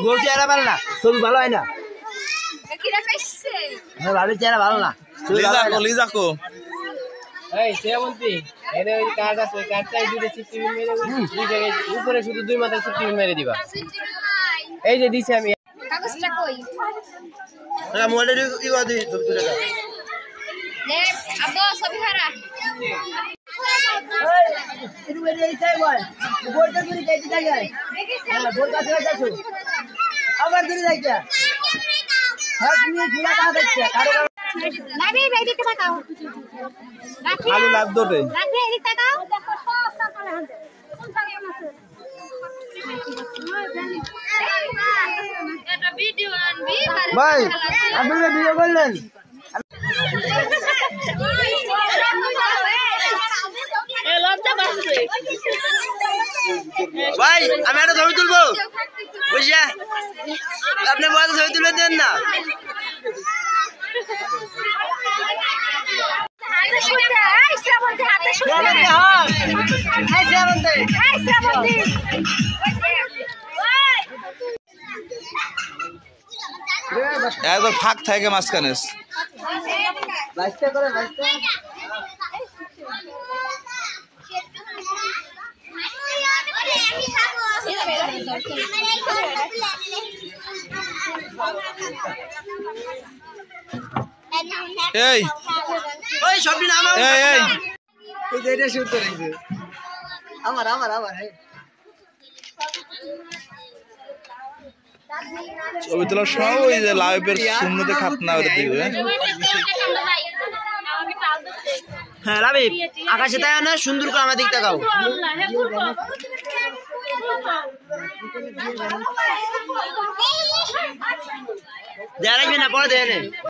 গোল চেহারা ভালো না, ছবি ভালো হয় না। ভাবির চেহারা ভালো না, লিজাকো এই শ্রাবন্তী এনে ওই কার্ড আছে, কার্ডটাই দুটো সিস্টেম মেরে দুই জায়গায় উপরে শুধু দুই মাথায় সিস্টেম মেরে দিবা। এই যে দিছি আমি কাগজটা কই মোবাইলটা কি করে দিই ছবি তুলে দাও। নে আব্বা ছবি খারা এই মেরে এই চাই বল গোলটা করে যাইতে থাকে। হ্যাঁ গোল কাছে যাচ্ছো আবার দিলে যাইতা। হ্যাঁ তুমি ঝুলা কা দেখছ কারো লাভি বেদি কে তাকাও রাখি খালি লাভ দোটে রাখি এদিক তাকাও দেখো সস্তা করে আনতে কোন জায়গায় আছে এটা ভিডিও আনবি ভাই আপনি ভিডিও করলেন এ লজ্জা বাসছে ভাই আমি একটা ছবি তুলবো বুঝিয়া আপনি বড় ছবি তুলে দেন না। হাতে শুতে আই শ্রাবন্তী হাতে শুতে আই শ্রাবন্তী আই শ্রাবন্তী একবার ফাঁক থাকে মাঝখানে। বাইস্তা করে বাইস্তা এই ওই সবটি নাম এই এই এই যে এটা শুট করেছে আমার ছবি তোলার সময় ওই যে লাইভের শূন্যতে খাতনা ওটা দিবে। হ্যাঁ রাবি আকাশে তাকাও না, সুন্দর করে আমার দিক তাকাও। দেয়া রাখবি না, পরে দেয়